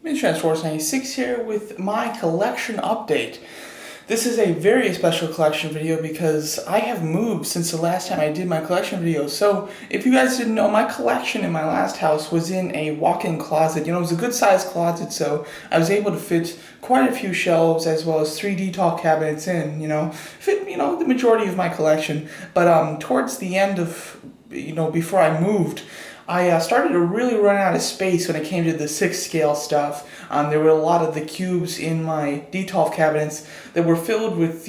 MrTransforce96 here with my collection update. This is a very special collection video because I have moved since the last time I did my collection video. So if you guys didn't know, my collection in my last house was in a walk-in closet. You know, it was a good sized closet, so I was able to fit quite a few shelves as well as 3D tall cabinets in, fit, the majority of my collection. But towards the end of, before I moved, I started to really run out of space when it came to the 6 scale stuff. There were a lot of the cubes in my Detolf cabinets that were filled with,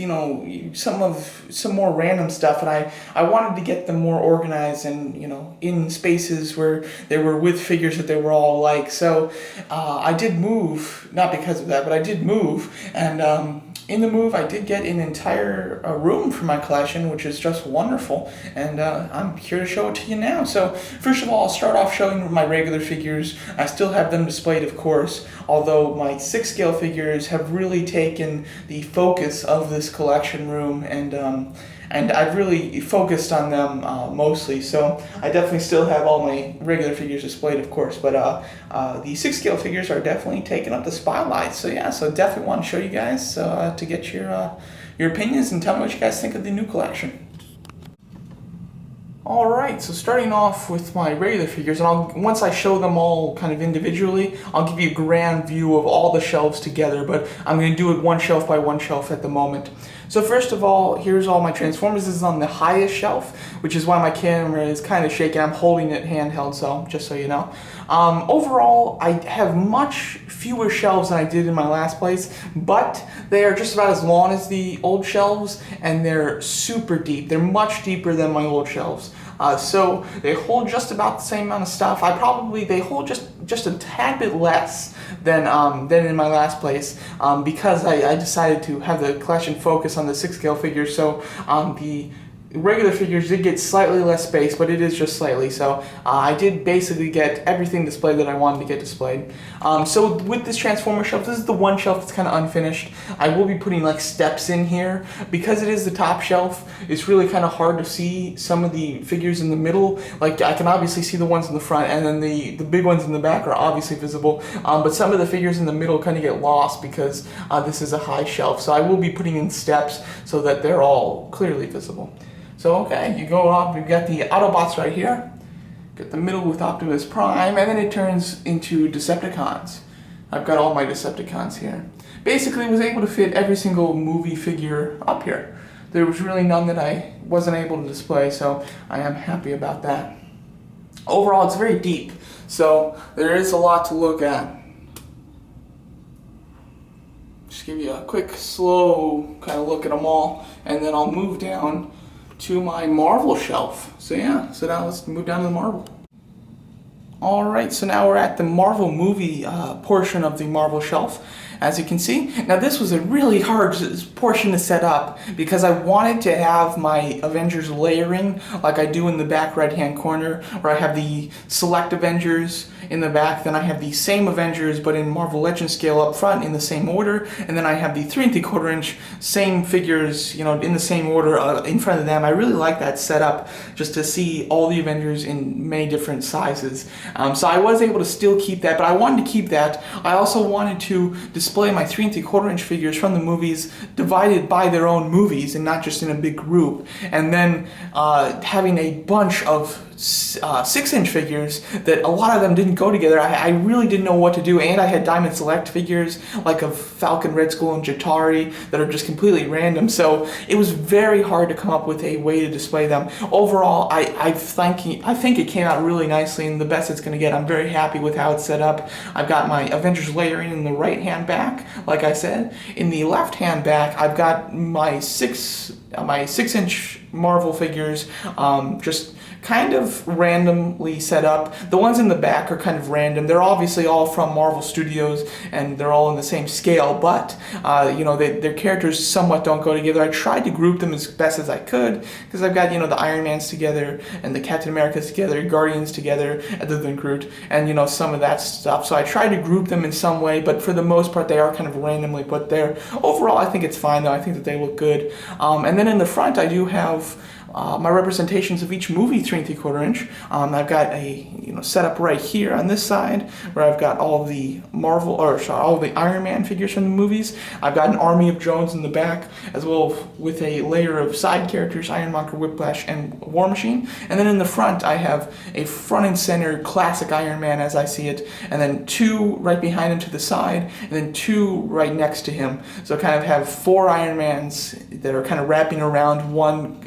some more random stuff, and I wanted to get them more organized and, in spaces where they were with figures that they were all alike. So I did move, not because of that, but I did move, and in the move, I did get an entire room for my collection, which is just wonderful, and I'm here to show it to you now. So, first of all, I'll start off showing my regular figures. I still have them displayed, of course, although my 6 scale figures have really taken the focus of this collection room, and I've really focused on them mostly. So I definitely still have all my regular figures displayed, of course, but the 6 scale figures are definitely taking up the spotlight. So yeah, so definitely want to show you guys to get your opinions and tell me what you guys think of the new collection. Alright, so starting off with my regular figures, and once I show them all kind of individually, I'll give you a grand view of all the shelves together, but I'm going to do it one shelf by one shelf at the moment. So first of all, here's all my Transformers. This is on the highest shelf, which is why my camera is kind of shaky. I'm holding it handheld, so just so you know. Overall, I have much fewer shelves than I did in my last place, but they are just about as long as the old shelves, and they're super deep. They're much deeper than my old shelves. So they hold just about the same amount of stuff. They hold just a tad bit less than in my last place, because I decided to have the collection focus on the 6 scale figures. So the regular figures did get slightly less space, but it is just slightly, so I did basically get everything displayed that I wanted to get displayed. So with this Transformer shelf, this is the one shelf that's kind of unfinished. I will be putting like steps in here. Because it is the top shelf, it's really kind of hard to see some of the figures in the middle. Like, I can obviously see the ones in the front, and then the big ones in the back are obviously visible, but some of the figures in the middle kind of get lost because this is a high shelf. So I will be putting in steps so that they're all clearly visible. So okay, you go up, we've got the Autobots right here, got the middle with Optimus Prime, and then it turns into Decepticons. I've got all my Decepticons here. Basically, I was able to fit every single movie figure up here. There was really none that I wasn't able to display, so I am happy about that. Overall, it's very deep, so there is a lot to look at. Just give you a quick, slow kind of look at them all, and then I'll move down to my Marvel shelf. So yeah, so now let's move down to the Marvel. Alright, so now we're at the Marvel movie portion of the Marvel shelf. As you can see, now this was a really hard portion to set up because I wanted to have my Avengers layering like I do in the back right hand corner, where I have the select Avengers in the back, then I have the same Avengers but in Marvel Legends scale up front in the same order, and then I have the 3 3/4 inch same figures, in the same order in front of them. I really like that setup, just to see all the Avengers in many different sizes. So I was able to still keep that, but I wanted to keep that. I also wanted to display my 3 3/4 inch figures from the movies divided by their own movies and not just in a big group. And then having a bunch of 6 inch figures that a lot of them didn't go together. I really didn't know what to do, and I had Diamond Select figures like of Falcon, Red Skull, and Jatari that are just completely random, so it was very hard to come up with a way to display them. Overall, I think it came out really nicely and the best it's going to get. I'm very happy with how it's set up. I've got my Avengers layering in the right hand back, like I said. In the left hand back, I've got my 6 inch Marvel figures, just kind of randomly set up. The ones in the back are kind of random. They're obviously all from Marvel Studios and they're all in the same scale, but their characters somewhat don't go together. I tried to group them as best as I could because I've got the Iron Mans together and the Captain Americas together, Guardians together, other than Groot, and some of that stuff. So I tried to group them in some way, but for the most part they are kind of randomly put there. Overall, I think it's fine though. I think that they look good. And then in the front I do have my representations of each movie 3 3/4 inch. I've got a setup right here on this side where I've got all the all the Iron Man figures from the movies. I've got an army of drones in the back, as well with a layer of side characters, Ironmonger, Whiplash, and War Machine. And then in the front, I have a front and center classic Iron Man as I see it, and then 2 right behind him to the side, and then 2 right next to him. So I kind of have 4 Iron Mans that are kind of wrapping around one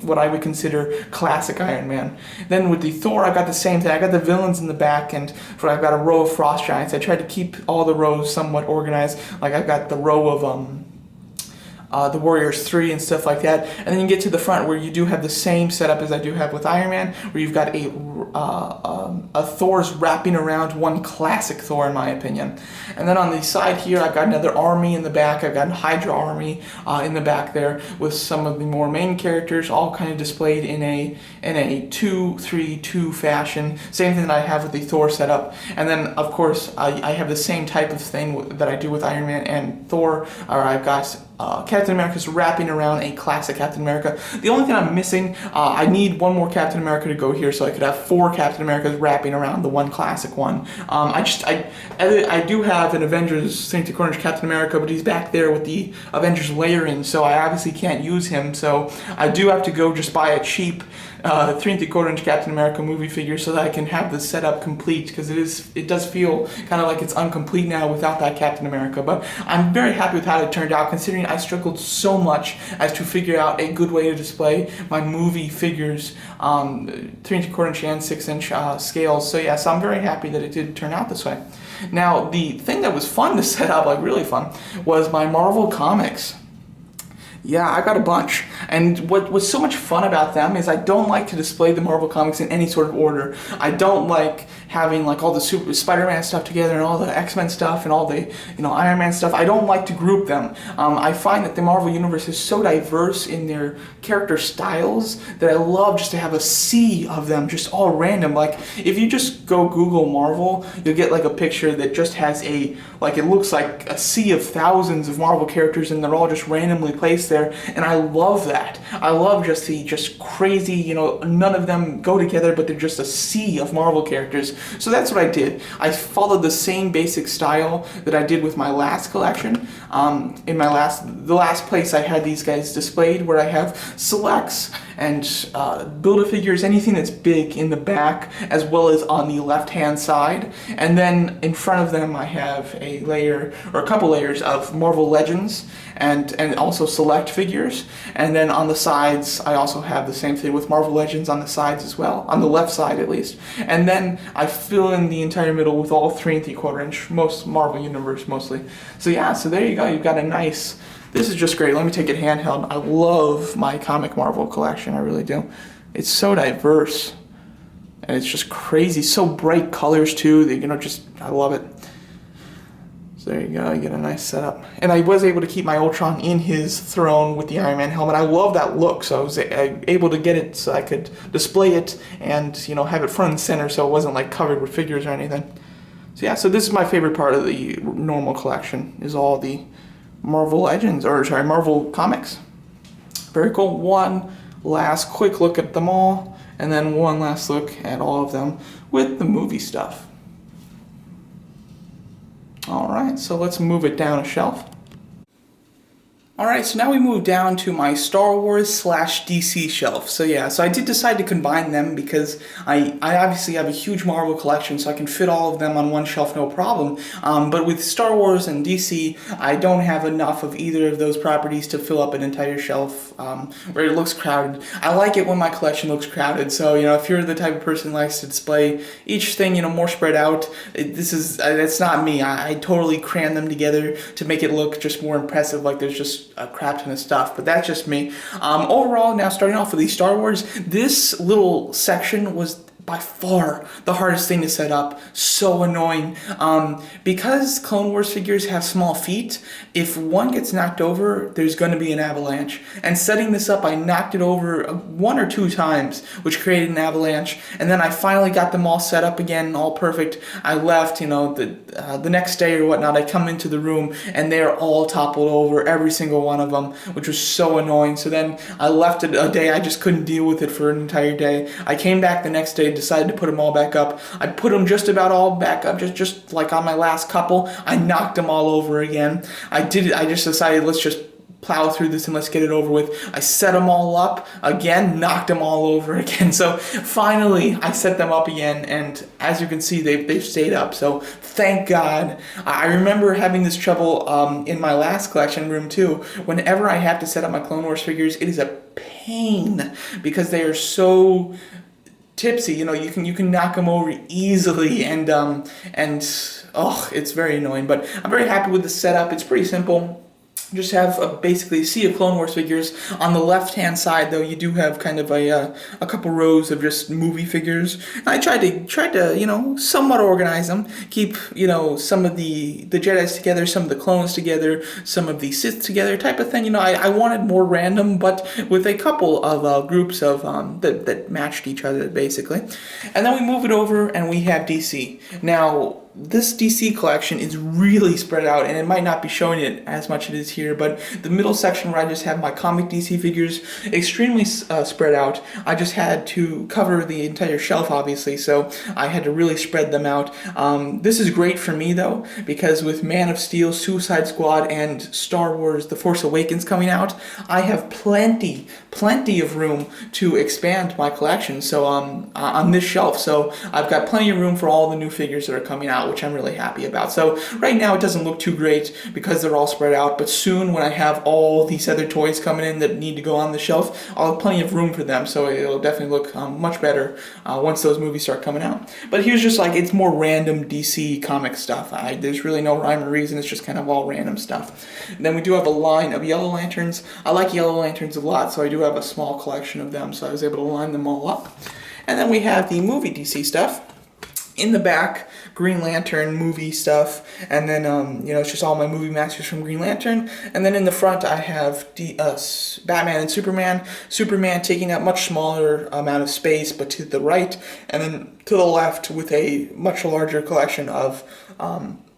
what I would consider classic Iron Man. Then with the Thor, I've got the same thing. I got the villains in the back, and I've got a row of Frost Giants. I tried to keep all the rows somewhat organized. Like I've got the row of the Warriors 3 and stuff like that. And then you get to the front where you do have the same setup as I do have with Iron Man, where you've got a Thor's wrapping around one classic Thor, in my opinion. And then on the side here, I've got another army in the back. I've got a Hydra army in the back there with some of the more main characters, all kind of displayed in a 2-3-2 fashion. Same thing that I have with the Thor setup. And then, of course, I have the same type of thing that I do with Iron Man and Thor. Or I've got Captain America's wrapping around a classic Captain America. The only thing I'm missing, I need one more Captain America to go here so I could have 4 Captain Americas wrapping around the one classic one. I do have an Avengers 3 3/4 inch Captain America, but he's back there with the Avengers layering, so I obviously can't use him. So I do have to go just buy a cheap 3 3/4 inch Captain America movie figure so that I can have the setup complete, because it does feel kind of like it's incomplete now without that Captain America. But I'm very happy with how it turned out, considering I struggled so much as to figure out a good way to display my movie figures 3 3/4 inch and 6 inch scales. So yeah, so I'm very happy that it did turn out this way. Now, the thing that was fun to set up, like really fun, was my Marvel comics. Yeah, I got a bunch. And what was so much fun about them is I don't like to display the Marvel comics in any sort of order. I don't like having like all the Spider-Man stuff together and all the X-Men stuff and all the Iron Man stuff. I don't like to group them. I find that the Marvel Universe is so diverse in their character styles that I love just to have a sea of them, just all random. Like if you just go Google Marvel, you'll get like a picture that just has it looks like a sea of thousands of Marvel characters, and they're all just randomly placed there. And I love that. I love just the crazy, none of them go together, but they're just a sea of Marvel characters. So that's what I did. I followed the same basic style that I did with my last collection. In the last place I had these guys displayed, where I have selects and Build-A-Figures, anything that's big in the back, as well as on the left-hand side. And then in front of them I have a layer, or a couple layers, of Marvel Legends and also select figures. And then on the sides I also have the same thing with Marvel Legends on the sides as well, on the left side at least. And then I fill in the entire middle with all 3 3/4 inch, most Marvel Universe mostly. So yeah, so there you go, you've got a nice... This is just great. Let me take it handheld. I love my comic Marvel collection, I really do. It's so diverse, and it's just crazy. So bright colors too, that, I love it. So there you go, you get a nice setup. And I was able to keep my Ultron in his throne with the Iron Man helmet. I love that look, so I was able to get it so I could display it and, have it front and center so it wasn't like covered with figures or anything. So yeah, so this is my favorite part of the normal collection, is all the Marvel Legends, Marvel comics. Very cool. One last quick look at them all, and then one last look at all of them with the movie stuff. Alright, so let's move it down a shelf. Alright, so now we move down to my Star Wars / DC shelf. So yeah, so I did decide to combine them because I obviously have a huge Marvel collection, so I can fit all of them on one shelf, no problem. But with Star Wars and DC, I don't have enough of either of those properties to fill up an entire shelf where it looks crowded. I like it when my collection looks crowded, so if you're the type of person who likes to display each thing more spread out, that's not me. I totally cram them together to make it look just more impressive, like there's just a crap ton of stuff, but that's just me. Overall, now starting off with the Star Wars, this little section was by far the hardest thing to set up. So annoying. Because Clone Wars figures have small feet, if one gets knocked over, there's going to be an avalanche. And setting this up, I knocked it over 1 or 2 times, which created an avalanche. And then I finally got them all set up again, all perfect. I left, the next day or whatnot. I come into the room and they're all toppled over, every single one of them, which was so annoying. So then I left it a day. I just couldn't deal with it for an entire day. I came back the next day, decided to put them all back up. I put them just about all back up, just like on my last couple. I knocked them all over again. I just decided, let's just plow through this and let's get it over with. I set them all up again, knocked them all over again. So finally, I set them up again, and as you can see, they've stayed up. So thank God. I remember having this trouble in my last collection room too. Whenever I have to set up my Clone Wars figures, it is a pain because they are so tipsy. You can knock them over easily, and it's very annoying. But I'm very happy with the setup. It's pretty simple. Just have basically a sea of Clone Wars figures. On the left-hand side, though, you do have kind of a couple rows of just movie figures. And I tried to somewhat organize them, keep some of the Jedis together, some of the clones together, some of the Sith together, type of thing. I wanted more random, but with a couple of groups of that matched each other basically. And then we move it over, and we have DC. Now, this DC collection is really spread out, and it might not be showing it as much as it is here, but the middle section where I just have my comic DC figures, extremely spread out. I just had to cover the entire shelf, obviously, so I had to really spread them out. This is great for me, though, because with Man of Steel, Suicide Squad, and Star Wars The Force Awakens coming out, I have plenty of room to expand my collection on this shelf. So I've got plenty of room for all the new figures that are coming out, which I'm really happy about. So right now it doesn't look too great because they're all spread out, but soon when I have all these other toys coming in that need to go on the shelf, I'll have plenty of room for them, so it'll definitely look much better once those movies start coming out. But here's just it's more random DC comic stuff. There's really no rhyme or reason, it's just kind of all random stuff. And then we do have a line of Yellow Lanterns. I like Yellow Lanterns a lot, so I do have a small collection of them, so I was able to line them all up. And then we have the movie DC stuff. In the back, Green Lantern movie stuff, and then it's just all my movie masters from Green Lantern. And then in the front I have Batman and Superman. Superman taking up much smaller amount of space, but to the right, and then to the left with a much larger collection of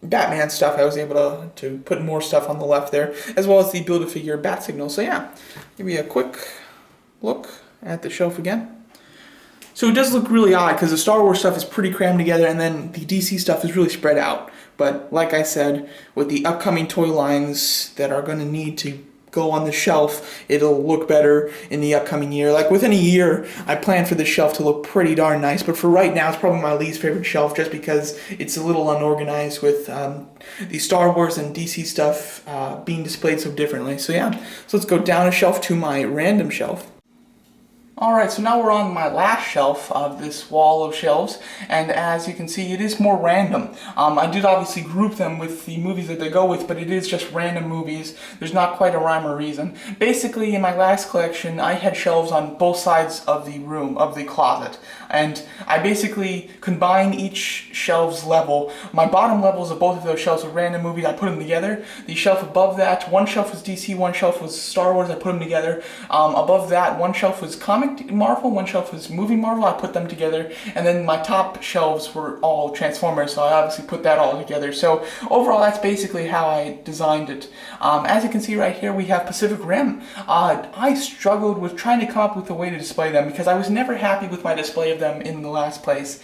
Batman stuff. I was able to put more stuff on the left there, as well as the Build-A-Figure Bat Signal. So yeah, give me a quick look at the shelf again. So it does look really odd because the Star Wars stuff is pretty crammed together, and then the DC stuff is really spread out. But like I said, with the upcoming toy lines that are going to need to go on the shelf, it'll look better in the upcoming year. Within a year, I plan for this shelf to look pretty darn nice, but for right now, it's probably my least favorite shelf just because it's a little unorganized with the Star Wars and DC stuff being displayed so differently. So yeah, so let's go down a shelf to my random shelf. Alright, so now we're on my last shelf of this wall of shelves, and as you can see, it is more random. I did obviously group them with the movies that they go with, but it is just random movies. There's not quite a rhyme or reason. Basically, in my last collection, I had shelves on both sides of the room, of the closet, and I basically combined each shelf's level. My bottom levels of both of those shelves were random movies. I put them together. The shelf above that, one shelf was DC, one shelf was Star Wars. I put them together. Above that, one shelf was comic Marvel, one shelf was movie Marvel. I put them together, and then my top shelves were all Transformers, so I obviously put that all together. So overall, that's basically how I designed it. As you can see right here, we have Pacific Rim. I struggled with trying to come up with a way to display them because I was never happy with my display of them in the last place.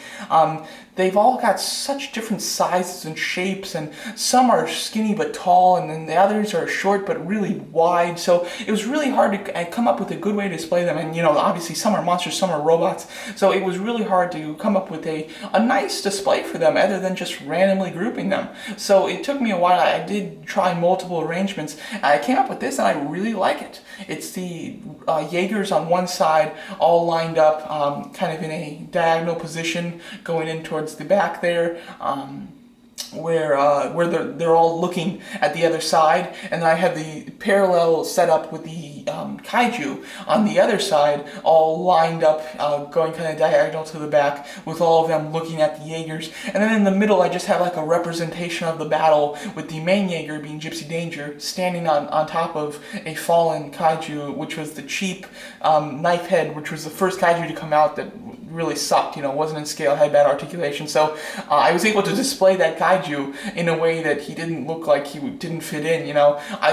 They've all got such different sizes and shapes, and some are skinny but tall, and then the others are short but really wide. So it was really hard to come up with a good way to display them. And obviously some are monsters, some are robots. So it was really hard to come up with a nice display for them other than just randomly grouping them. So it took me a while. I did try multiple arrangements. I came up with this, and I really like it. It's the Jaegers on one side, all lined up, kind of in a diagonal position, going in towards the back there. where they're all looking at the other side, and then I have the parallel setup with the kaiju on the other side, all lined up, going kind of diagonal to the back, with all of them looking at the Jaegers. And then in the middle, I just have like a representation of the battle with the main Jaeger, being Gypsy Danger, standing on top of a fallen kaiju, which was the cheap knife head, which was the first kaiju to come out that really sucked, wasn't in scale, had bad articulation. So I was able to display that kaiju in a way that he didn't look like he didn't fit in,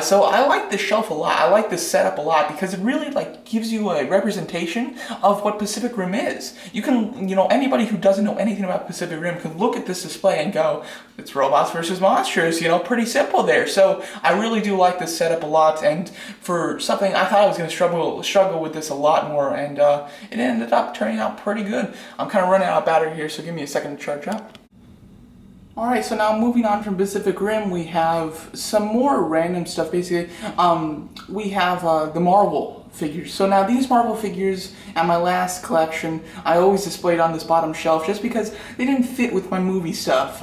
So I like this shelf a lot. I like this setup a lot because it really gives you a representation of what Pacific Rim is. You can, anybody who doesn't know anything about Pacific Rim can look at this display and go, it's robots versus monsters, pretty simple there. So I really do like this setup a lot, and for something I thought I was going to struggle with this a lot more, and it ended up turning out pretty good. I'm kind of running out of battery here, so give me a second to charge up. Alright, so now moving on from Pacific Rim, we have some more random stuff, basically. We have the Marvel figures. So now these Marvel figures, at my last collection, I always displayed on this bottom shelf just because they didn't fit with my movie stuff.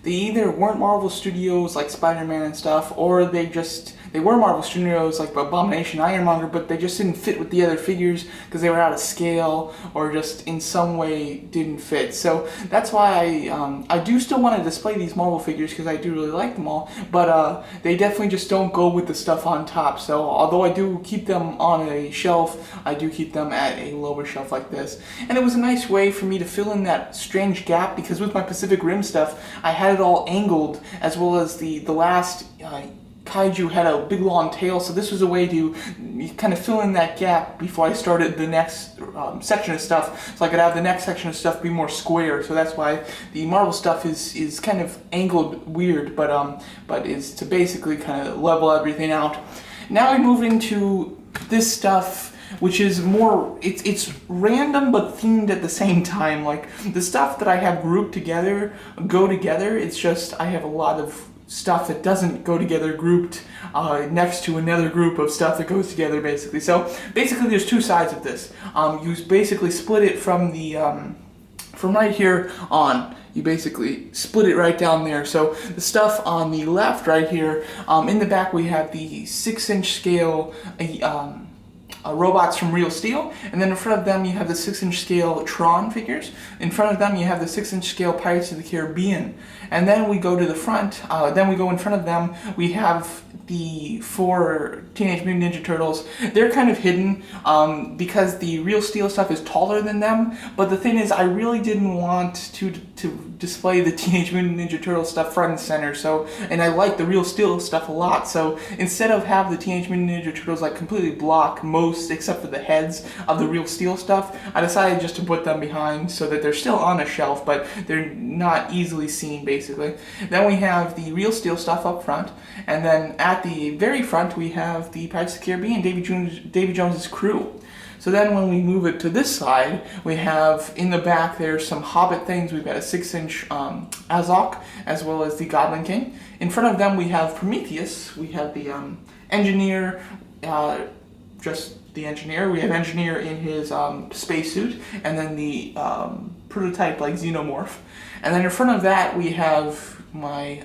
They either weren't Marvel Studios like Spider-Man and stuff, or they were Marvel Studios like Abomination, Ironmonger, but they just didn't fit with the other figures because they were out of scale or just in some way didn't fit. So that's why I do still want to display these Marvel figures because I do really like them all, but they definitely just don't go with the stuff on top. So although I do keep them on a shelf, I do keep them at a lower shelf like this. And it was a nice way for me to fill in that strange gap because with my Pacific Rim stuff, I had it all angled, as well as the last kaiju had a big long tail, so this was a way to kind of fill in that gap before I started the next section of stuff, so I could have the next section of stuff be more square. So that's why the Marvel stuff is kind of angled weird, but is to basically kind of level everything out. Now we move into this stuff, which is more, it's random but themed at the same time. Like the stuff that I have grouped together go together. It's just I have a lot of stuff that doesn't go together grouped next to another group of stuff that goes together, basically. So basically there's two sides of this. You basically split it from the from right here on. You basically split it right down there. So the stuff on the left right here, in the back we have the 6-inch scale robots from Real Steel, and then in front of them you have the 6-inch scale Tron figures. In front of them you have the 6-inch scale Pirates of the Caribbean. And then we go to the front, then we go in front of them, we have the 4 Teenage Mutant Ninja Turtles. They're kind of hidden because the Real Steel stuff is taller than them, but the thing is I really didn't want to display the Teenage Mutant Ninja Turtle stuff front and center, so, and I like the Real Steel stuff a lot, so instead of have the Teenage Mutant Ninja Turtles completely block most except for the heads of the Real Steel stuff, I decided just to put them behind so that they're still on a shelf, but they're not easily seen, basically. Then we have the Real Steel stuff up front, and then at the very front we have the Pirates of the Caribbean, Davy Jones's crew. So then when we move it to this side, we have in the back there's some Hobbit things. We've got a 6-inch Azok, as well as the Goblin King. In front of them we have Prometheus. We have the Engineer, just the Engineer. We have Engineer in his spacesuit, and then the prototype Xenomorph. And then in front of that we have my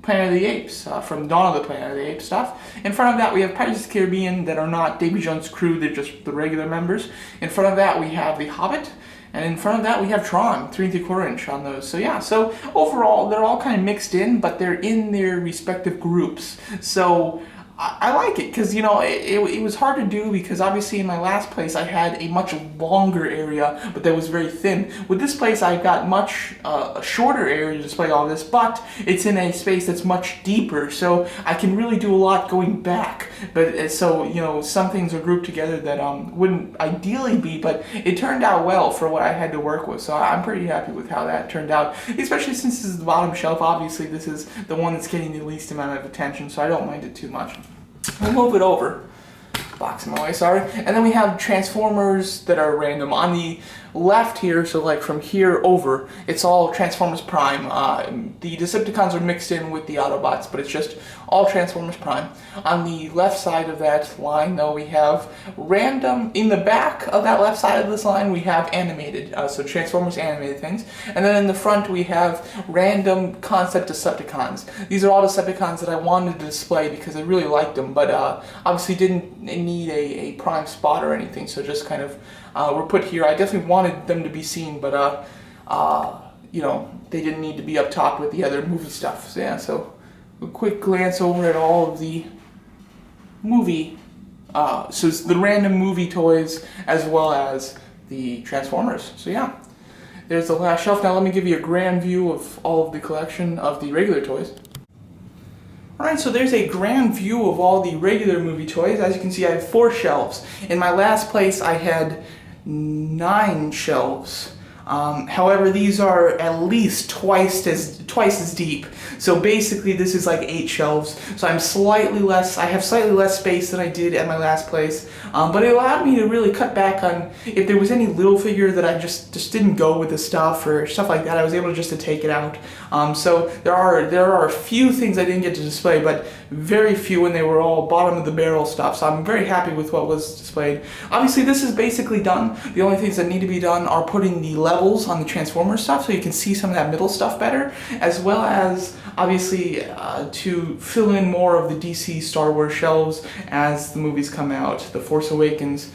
Planet of the Apes, from Dawn of the Planet of the Apes stuff. In front of that we have Pirates of the Caribbean that are not Davy Jones' crew, they're just the regular members. In front of that we have the Hobbit, and in front of that we have Tron, 3 3/4 inch on those. So yeah, so overall they're all kind of mixed in, but they're in their respective groups. So I like it because, it was hard to do because obviously in my last place I had a much longer area, but that was very thin. With this place I've got much a shorter area to display all this, but it's in a space that's much deeper, so I can really do a lot going back. But so, some things are grouped together that wouldn't ideally be, but it turned out well for what I had to work with, so I'm pretty happy with how that turned out, especially since this is the bottom shelf. Obviously this is the one that's getting the least amount of attention, so I don't mind it too much. We'll move it over. Box in my way, sorry. And then we have Transformers that are random. On the left here, so like from here over, it's all Transformers Prime. The Decepticons are mixed in with the Autobots, but it's just all Transformers Prime. On the left side of that line, though, we have random, in the back of that left side of this line, we have animated, so Transformers animated things. And then in the front, we have random concept Decepticons. These are all Decepticons that I wanted to display because I really liked them, but obviously didn't need a prime spot or anything, so just kind of were put here. I definitely wanted them to be seen, but you know, they didn't need to be up top with the other movie stuff. So yeah, so a quick glance over at all of the movie, so it's the random movie toys as well as the Transformers. So yeah, there's the last shelf. Now let me give you a grand view of all of the collection of the regular toys. Alright, so there's a grand view of all the regular movie toys. As you can see, I have 4 shelves. In my last place, I had 9 shelves. However, these are at least twice as deep. So basically, this is like 8 shelves. So I have slightly less space than I did at my last place. But it allowed me to really cut back on if there was any little figure that I just didn't go with the stuff or stuff like that. I was able just to take it out. So there are a few things I didn't get to display, but very few, and they were all bottom of the barrel stuff. So I'm very happy with what was displayed. Obviously, this is basically done. The only things that need to be done are putting the levels on the Transformers stuff so you can see some of that middle stuff better, as well as obviously to fill in more of the DC Star Wars shelves as the movies come out. The Force Awakens,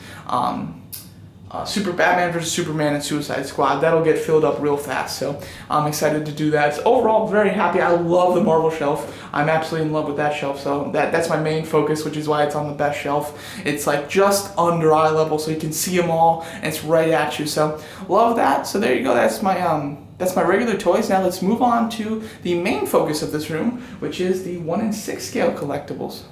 Super Batman vs. Superman, and Suicide Squad. That'll get filled up real fast, so I'm excited to do that. So overall, very happy. I love the Marvel shelf. I'm absolutely in love with that shelf, so that's my main focus, which is why it's on the best shelf. It's like just under eye level, so you can see them all, and it's right at you. So love that. So there you go. That's my regular toys. Now let's move on to the main focus of this room, which is the 1/6 scale collectibles.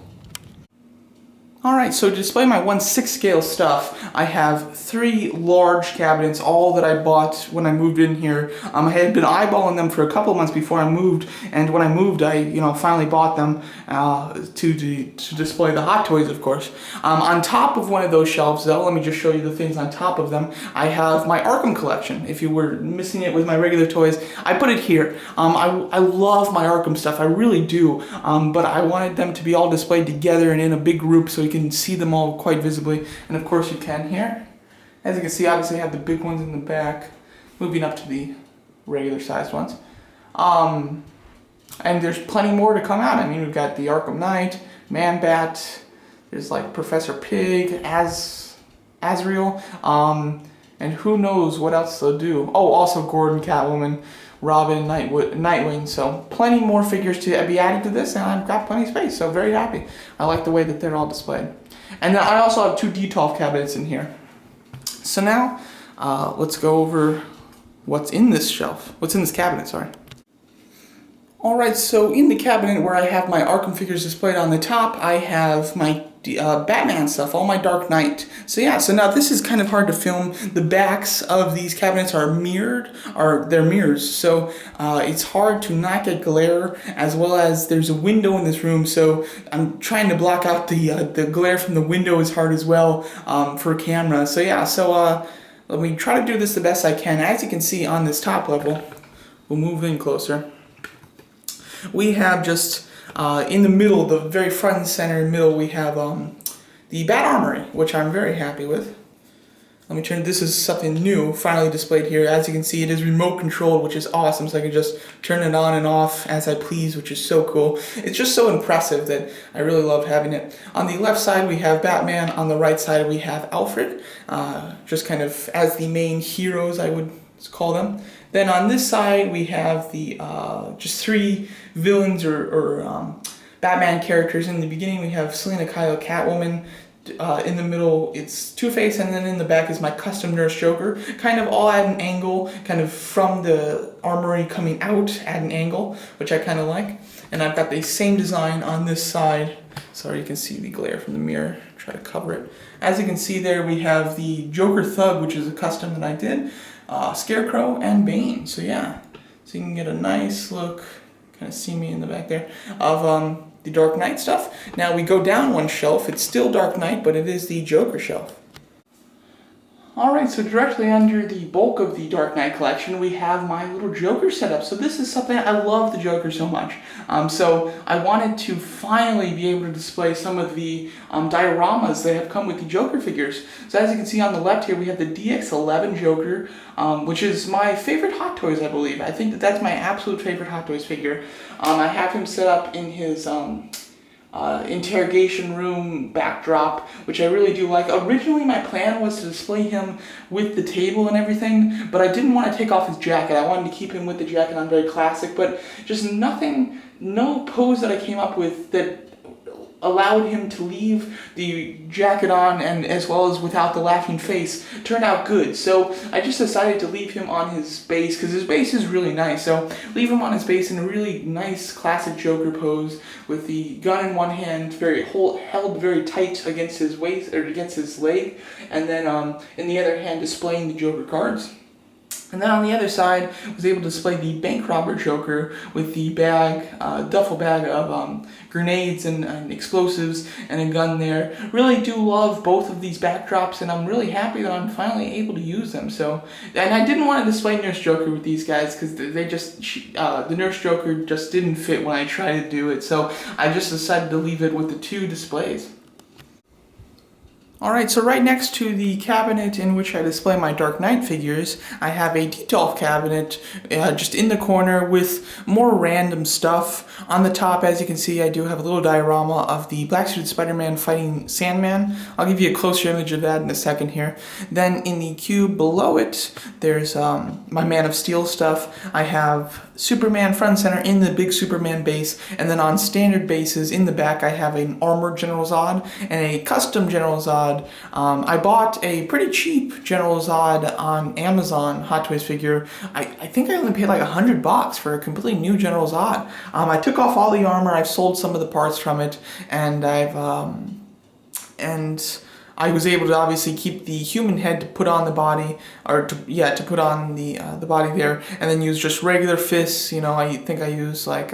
Alright, so to display my 1/6 scale stuff, I have 3 large cabinets, all that I bought when I moved in here. I had been eyeballing them for a couple of months before I moved, and when I moved, I finally bought them to display the Hot Toys, of course. On top of one of those shelves, though, let me just show you the things on top of them. I have my Arkham collection. If you were missing it with my regular toys, I put it here. I love my Arkham stuff, I really do, but I wanted them to be all displayed together and in a big group so you can see them all quite visibly, and of course you can here. As you can see, obviously I have the big ones in the back, moving up to the regular sized ones. And there's plenty more to come out. I mean, we've got the Arkham Knight, Man-Bat, there's like Professor Pig, Azrael, and who knows what else they'll do. Oh, also Gordon, Catwoman, Robin, Nightwing, so plenty more figures to be added to this, and I've got plenty of space, so very happy. I like the way that they're all displayed. And then I also have 2 Detolf cabinets in here. So now, let's go over what's in this cabinet, sorry. Alright, so in the cabinet where I have my Arkham figures displayed on the top, I have my Batman stuff, all my Dark Knight. So yeah, so now this is kind of hard to film. The backs of these cabinets are they're mirrors, so it's hard to not get glare, as well as there's a window in this room, so I'm trying to block out the glare from the window as hard as well for a camera. So yeah, so let me try to do this the best I can. As you can see on this top level, we'll move in closer. We have just in the middle, the very front and center middle, we have the Bat Armory, which I'm very happy with. Let me turn, this is something new, finally displayed here. As you can see, it is remote controlled, which is awesome, so I can just turn it on and off as I please, which is so cool. It's just so impressive that I really love having it. On the left side, we have Batman. On the right side, we have Alfred, just kind of as the main heroes, I would call them. Then on this side, we have the just 3 villains or Batman characters. In the beginning, we have Selina Kyle, Catwoman. In the middle, it's Two-Face, and then in the back is my custom Nurse Joker, kind of all at an angle, kind of from the armory coming out at an angle, which I kind of like. And I've got the same design on this side. Sorry, you can see the glare from the mirror. Try to cover it. As you can see there, we have the Joker Thug, which is a custom that I did, Scarecrow, and Bane. So yeah, so you can get a nice look, kind of see me in the back there, of the Dark Knight stuff. Now we go down one shelf, it's still Dark Knight, but it is the Joker shelf. Alright, so directly under the bulk of the Dark Knight collection, we have my little Joker setup. So this is something, I love the Joker so much. So I wanted to finally be able to display some of the dioramas that have come with the Joker figures. So as you can see on the left here, we have the DX11 Joker, which is my favorite Hot Toys, I believe. I think that that's my absolute favorite Hot Toys figure. I have him set up in his interrogation room backdrop, which I really do like. Originally my plan was to display him with the table and everything, but I didn't want to take off his jacket. I wanted to keep him with the jacket on, very classic, but just nothing, no pose that I came up with that allowed him to leave the jacket on and as well as without the laughing face turned out good. So I just decided to leave him on his base because his base is really nice. So leave him on his base in a really nice classic Joker pose with the gun in one hand, held very tight against his waist or against his leg, and then in the other hand displaying the Joker cards. And then on the other side, was able to display the bank robber Joker with the bag, duffel bag of grenades and explosives and a gun there. Really do love both of these backdrops, and I'm really happy that I'm finally able to use them. So, and I didn't want to display Nurse Joker with these guys because they just, the Nurse Joker just didn't fit when I tried to do it. So I just decided to leave it with the two displays. Alright, so right next to the cabinet in which I display my Dark Knight figures, I have a Detolf cabinet just in the corner with more random stuff. On the top, as you can see, I do have a little diorama of the Black-Suited Spider-Man fighting Sandman. I'll give you a closer image of that in a second here. Then in the cube below it, there's my Man of Steel stuff. I have Superman front and center in the big Superman base, and then on standard bases in the back I have an armored General Zod and a custom General Zod. I bought a pretty cheap General Zod on Amazon Hot Toys figure. I think I only paid like $100 for a completely new General Zod. I took off all the armor, I've sold some of the parts from it, and I was able to obviously keep the human head to put on the body, or to put on the body there, and then use just regular fists. You know, I think I use like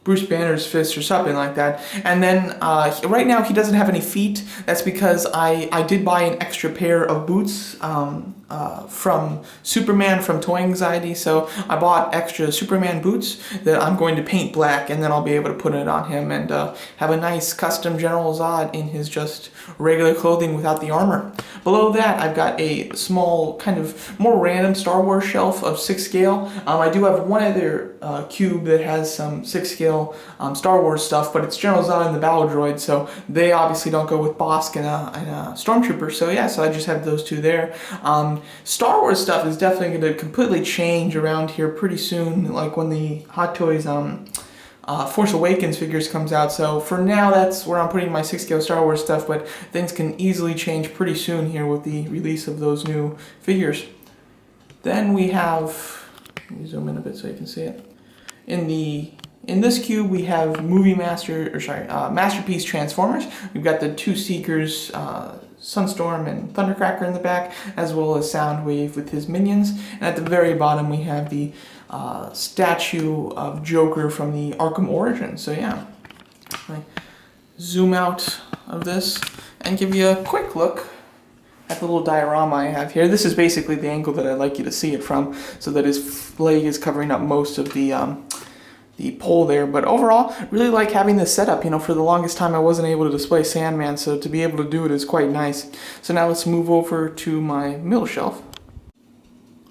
Bruce Banner's fist or something like that. And then right now he doesn't have any feet. That's because I did buy an extra pair of boots from Superman from Toy Anxiety. So I bought extra Superman boots that I'm going to paint black, and then I'll be able to put it on him and have a nice custom General Zod in his just regular clothing without the armor. Below that, I've got a small, kind of more random Star Wars shelf of 6 scale. I do have one other cube that has some 6 scale Star Wars stuff, but it's General Zod and the Battle Droid, so they obviously don't go with Bossk and a Stormtrooper. So yeah, so I just have those two there. Star Wars stuff is definitely going to completely change around here pretty soon, like when the Hot Toys Force Awakens figures comes out. So for now, that's where I'm putting my 6 scale Star Wars stuff, but things can easily change pretty soon here with the release of those new figures. Then we have, let me zoom in a bit so you can see it. In this cube, we have Masterpiece Transformers. We've got the 2 Seekers, Sunstorm and Thundercracker in the back, as well as Soundwave with his minions. And at the very bottom, we have the statue of Joker from the Arkham Origins. So yeah, I zoom out of this and give you a quick look at the little diorama I have here. This is basically the angle that I'd like you to see it from, so that his leg is covering up most of the pole there. But overall, really like having this setup. You know, for the longest time I wasn't able to display Sandman, so to be able to do it is quite nice. So now let's move over to my middle shelf.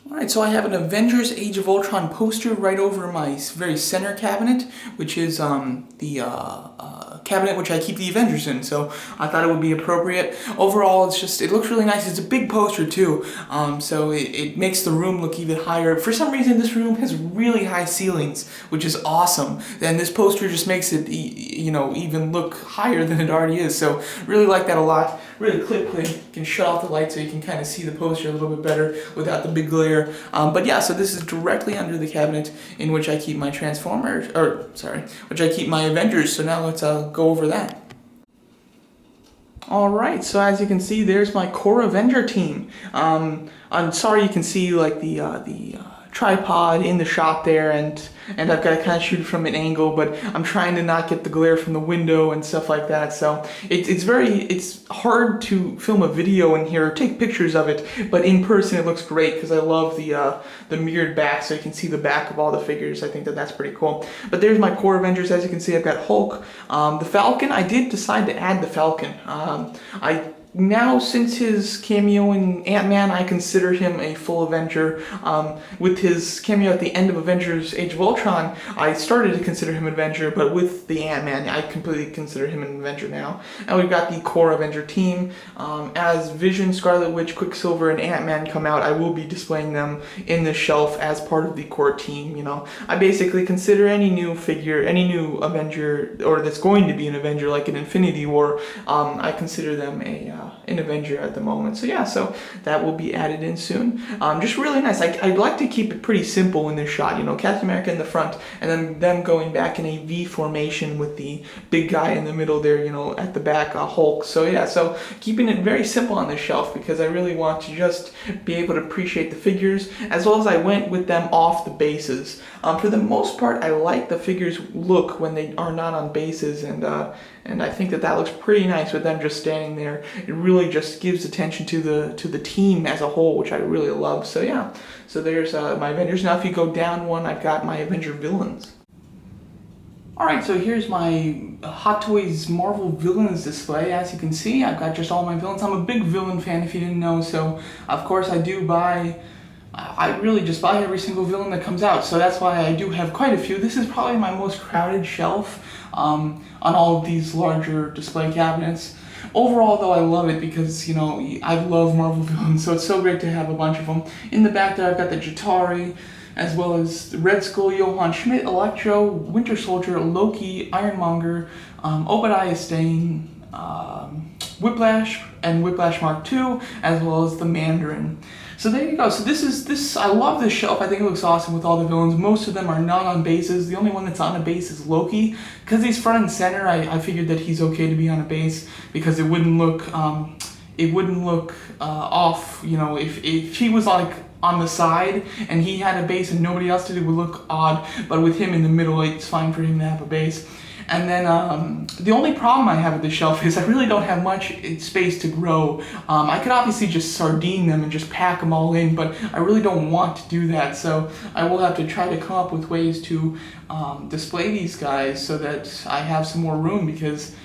Alright, so I have an Avengers Age of Ultron poster right over my very center cabinet, which is the cabinet which I keep the Avengers in, so I thought it would be appropriate. Overall, it looks really nice. It's a big poster too, so it makes the room look even higher. For some reason, this room has really high ceilings, which is awesome, and this poster just makes it, you know, even look higher than it already is, so really like that a lot. Really quickly, you can shut off the light so you can kind of see the poster a little bit better without the big glare. But yeah, so this is directly under the cabinet in which I keep my Transformers, which I keep my Avengers. So now let's go over that. Alright, so as you can see, there's my core Avenger team. I'm sorry you can see like the tripod in the shot there, and I've got to kind of shoot it from an angle, but I'm trying to not get the glare from the window and stuff like that. So it's hard to film a video in here or take pictures of it, but in person it looks great because I love the mirrored back, so you can see the back of all the figures. I think that's pretty cool. But there's my core Avengers. As you can see, I've got Hulk, the Falcon. I did decide to add the Falcon. Now, since his cameo in Ant-Man, I consider him a full Avenger. With his cameo at the end of Avengers Age of Ultron, I started to consider him an Avenger, but with the Ant-Man, I completely consider him an Avenger now. And we've got the core Avenger team. As Vision, Scarlet Witch, Quicksilver, and Ant-Man come out, I will be displaying them in the shelf as part of the core team. You know, I basically consider any new figure, any new Avenger, or that's going to be an Avenger, like an Infinity War, I consider them an Avenger at the moment. So yeah, so that will be added in soon. Just really nice. I'd like to keep it pretty simple in this shot, you know, Captain America in the front, and then them going back in a V formation with the big guy in the middle there, you know, at the back, Hulk. So yeah, so keeping it very simple on this shelf because I really want to just be able to appreciate the figures, as well as I went with them off the bases. For the most part, I like the figures look when they are not on bases, and I think that looks pretty nice with them just standing there. It really just gives attention to the team as a whole, which I really love. So yeah, so there's my Avengers. Now if you go down one, I've got my Avenger villains. Alright, so here's my Hot Toys Marvel Villains display. As you can see, I've got just all my villains. I'm a big villain fan if you didn't know, so of course I do buy, I really just buy every single villain that comes out, so that's why I do have quite a few. This is probably my most crowded shelf on all of these larger display cabinets. Overall, though, I love it because, you know, I love Marvel villains, so it's so great to have a bunch of them. In the back there, I've got the Chitauri, as well as Red Skull, Johann Schmidt, Electro, Winter Soldier, Loki, Ironmonger, Obadiah Stane, Whiplash, and Whiplash Mark II, as well as the Mandarin. So there you go. So I love this shelf. I think it looks awesome with all the villains. Most of them are not on bases. The only one that's on a base is Loki. Because he's front and center, I figured that he's okay to be on a base because it wouldn't look off, you know, if he was like on the side and he had a base and nobody else did, it would look odd. But with him in the middle, it's fine for him to have a base. And then the only problem I have with the shelf is I really don't have much space to grow. I could obviously just sardine them and just pack them all in, but I really don't want to do that. So I will have to try to come up with ways to display these guys so that I have some more room, because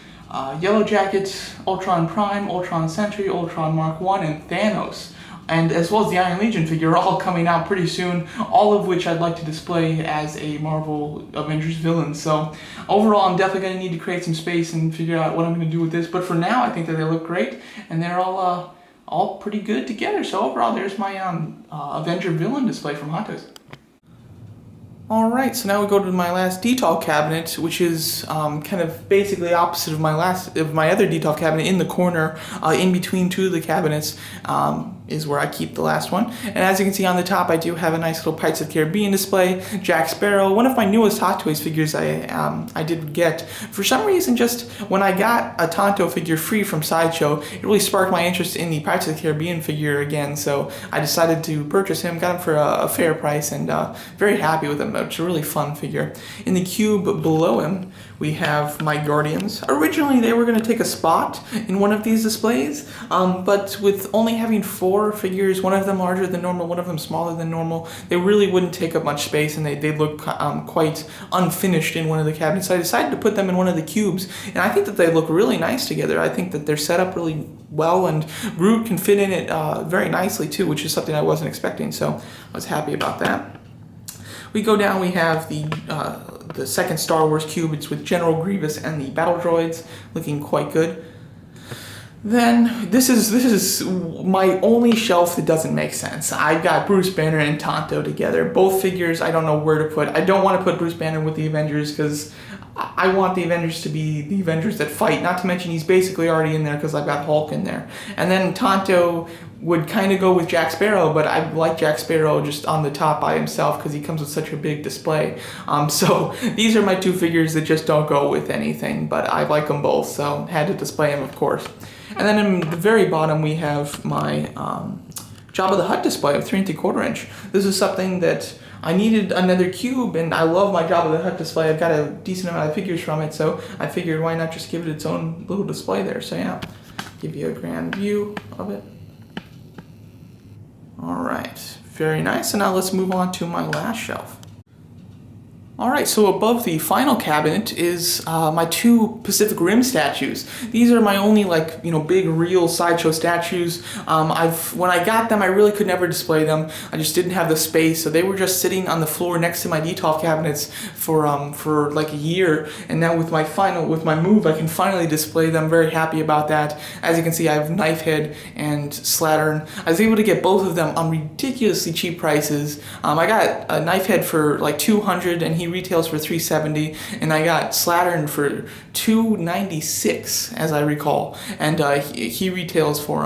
Yellow Jacket, Ultron Prime, Ultron Sentry, Ultron Mark I, and Thanos, and as well as the Iron Legion figure, are all coming out pretty soon, all of which I'd like to display as a Marvel Avengers villain. So overall, I'm definitely going to need to create some space and figure out what I'm going to do with this, but for now I think that they look great and they're all pretty good together. So overall, there's my Avenger villain display from Hot Toys. Alright, so now we go to my last detail cabinet, which is kind of basically opposite of my other detail cabinet. In the corner, in between two of the cabinets, is where I keep the last one. And as you can see on the top, I do have a nice little Pirates of the Caribbean display, Jack Sparrow, one of my newest Hot Toys figures I did get. For some reason, just when I got a Tonto figure free from Sideshow, it really sparked my interest in the Pirates of the Caribbean figure again, so I decided to purchase him, got him for a fair price, and very happy with him. It's a really fun figure. In the cube below him, we have my Guardians. Originally, they were going to take a spot in one of these displays, but with only having 4 figures, one of them larger than normal, one of them smaller than normal, they really wouldn't take up much space, and they look quite unfinished in one of the cabinets. So I decided to put them in one of the cubes, and I think that they look really nice together. I think that they're set up really well, and Groot can fit in it very nicely too, which is something I wasn't expecting, so I was happy about that. We go down, we have the second Star Wars cube. It's with General Grievous and the battle droids, looking quite good. Then this is my only shelf that doesn't make sense. I've got Bruce Banner and Tonto together. Both figures I don't know where to put. I don't want to put Bruce Banner with the Avengers because I want the Avengers to be the Avengers that fight. Not to mention he's basically already in there because I've got Hulk in there. And then Tonto would kind of go with Jack Sparrow, but I like Jack Sparrow just on the top by himself because he comes with such a big display. So these are my 2 figures that just don't go with anything, but I like them both, so had to display them, of course. And then in the very bottom, we have my Jabba the Hutt display of 3 3/4 inch. This is something that I needed another cube, and I love my Jabba the Hutt display. I've got a decent amount of figures from it, so I figured why not just give it its own little display there. So yeah, give you a grand view of it. All right, very nice. And now let's move on to my last shelf. Alright, so above the final cabinet is my two Pacific Rim statues. These are my only big real Sideshow statues. When I got them, I really could never display them. I just didn't have the space, so they were just sitting on the floor next to my Detolf cabinets for like a year. And now with my move, I can finally display them. Very happy about that. As you can see, I have Knifehead and Slattern. I was able to get both of them on ridiculously cheap prices. I got a Knifehead for like $200, and he retails for $370, and I got Slattern for $296, as I recall, and he retails for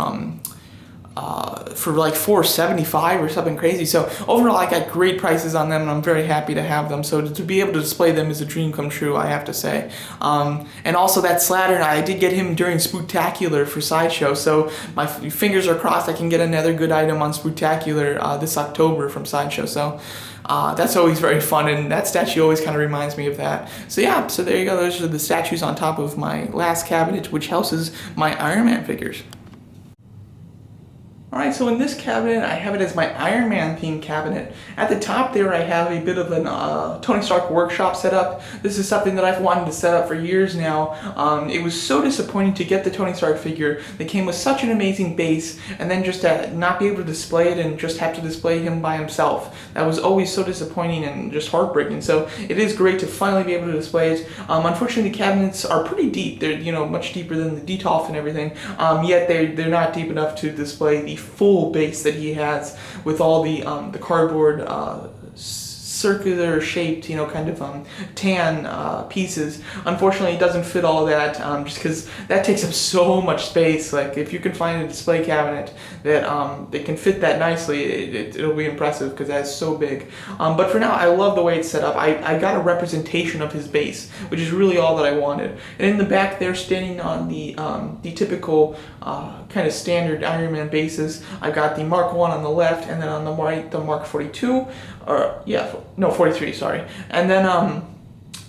like $475 or something crazy. So overall, I got great prices on them, and I'm very happy to have them. So to be able to display them is a dream come true, I have to say. And also that Slattern, I did get him during Spooktacular for Sideshow, so my fingers are crossed I can get another good item on Spooktacular this October from Sideshow. So that's always very fun, and that statue always kind of reminds me of that. So yeah, so there you go. Those are the statues on top of my last cabinet, which houses my Iron Man figures. Alright, so in this cabinet, I have it as my Iron Man themed cabinet. At the top there, I have a bit of an Tony Stark workshop set up. This is something that I've wanted to set up for years now. It was so disappointing to get the Tony Stark figure. They came with such an amazing base, and then just to not be able to display it and just have to display him by himself. That was always so disappointing and just heartbreaking. So it is great to finally be able to display it. Unfortunately, the cabinets are pretty deep. They're much deeper than the Detolf and everything. Yet they're not deep enough to display the full base that he has with all the cardboard circular shaped, kind of tan pieces. Unfortunately, it doesn't fit all that, just because that takes up so much space. Like, if you can find a display cabinet that can fit that nicely, it'll be impressive, because that's so big. But for now, I love the way it's set up. I got a representation of his base, which is really all that I wanted. And in the back there, standing on the typical kind of standard Iron Man bases, I've got the Mark 1 on the left, and then on the right, the Mark 42, or yeah, no, 43, sorry. And then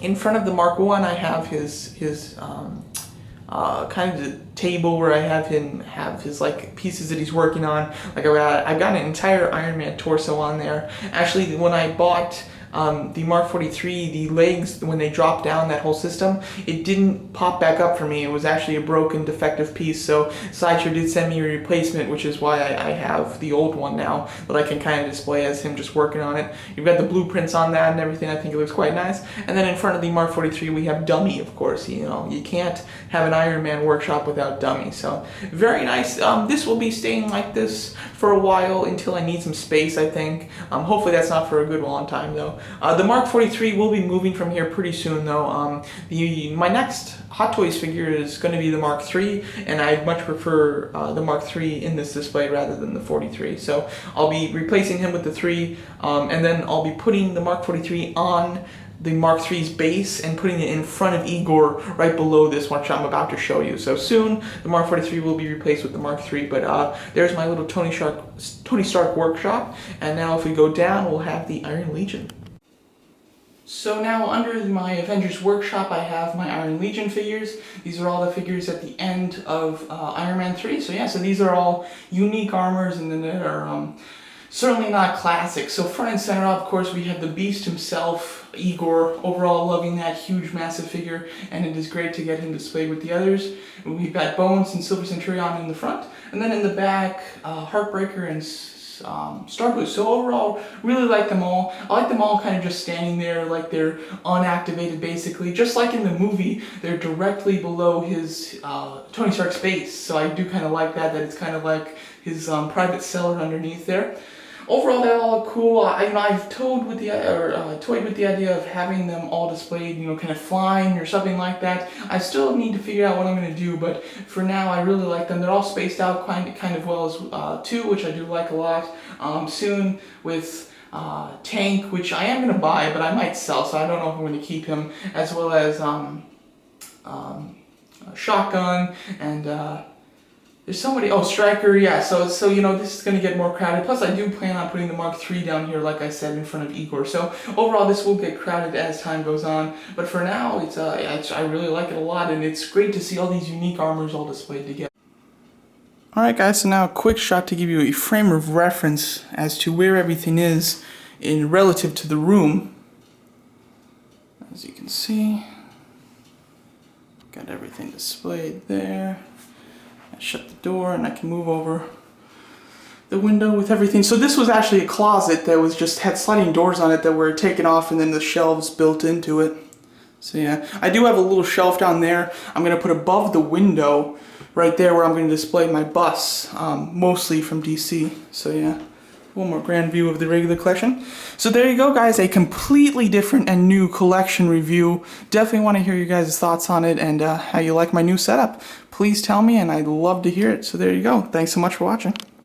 in front of the Mark 1, I have his kind of the table where I have him have his like pieces that he's working on. Like I've got an entire Iron Man torso on there. Actually, when I bought the Mark 43, the legs, when they dropped down, that whole system, it didn't pop back up for me. It was actually a broken, defective piece, so Sideshow did send me a replacement, which is why I have the old one now, that I can kind of display as him just working on it. You've got the blueprints on that and everything. I think it looks quite nice. And then in front of the Mark 43, we have Dummy, of course. You can't have an Iron Man workshop without Dummy, so very nice. This will be staying like this for a while until I need some space, I think. Hopefully that's not for a good long time, though. The Mark 43 will be moving from here pretty soon, though. My next Hot Toys figure is going to be the Mark 3, and I'd much prefer the Mark 3 in this display rather than the 43. So I'll be replacing him with the 3, and then I'll be putting the Mark 43 on the Mark III's base and putting it in front of Igor right below this, which I'm about to show you. So soon the Mark 43 will be replaced with the Mark III, but there's my little Tony Stark workshop. And now if we go down, we'll have the Iron Legion. So now under my Avengers Workshop, I have my Iron Legion figures. These are all the figures at the end of Iron Man 3. So yeah, so these are all unique armors, and then they're certainly not classic. So front and center, of course, we have the Beast himself, Igor. Overall, loving that huge, massive figure, and it is great to get him displayed with the others. We've got Bones and Silver Centurion in the front, and then in the back, Heartbreaker and Star Boost. So overall, really like them all. I like them all kind of just standing there like they're unactivated, basically. Just like in the movie, they're directly below his Tony Stark's base. So I do kind of like that it's kind of like his private cellar underneath there. Overall, they all look cool. I've toyed with the idea of having them all displayed, kind of flying or something like that. I still need to figure out what I'm going to do, but for now, I really like them. They're all spaced out kind of well as two, which I do like a lot. Soon with Tank, which I am going to buy, but I might sell, so I don't know if I'm going to keep him, as well as Shotgun and There's somebody, oh, Striker, yeah, so you know, this is going to get more crowded. Plus, I do plan on putting the Mark III down here, like I said, in front of Igor. So, overall, this will get crowded as time goes on. But for now, I really like it a lot, and it's great to see all these unique armors all displayed together. Alright guys, so now a quick shot to give you a frame of reference as to where everything is in relative to the room. As you can see, got everything displayed there. I shut the door and I can move over the window with everything. So this was actually a closet that was had sliding doors on it that were taken off and then the shelves built into it. So yeah, I do have a little shelf down there I'm going to put above the window right there where I'm going to display my bus, mostly from DC. So yeah, one more grand view of the regular collection. So there you go guys, a completely different and new collection review. Definitely want to hear you guys' thoughts on it and how you like my new setup. Please tell me and I'd love to hear it. So there you go. Thanks so much for watching.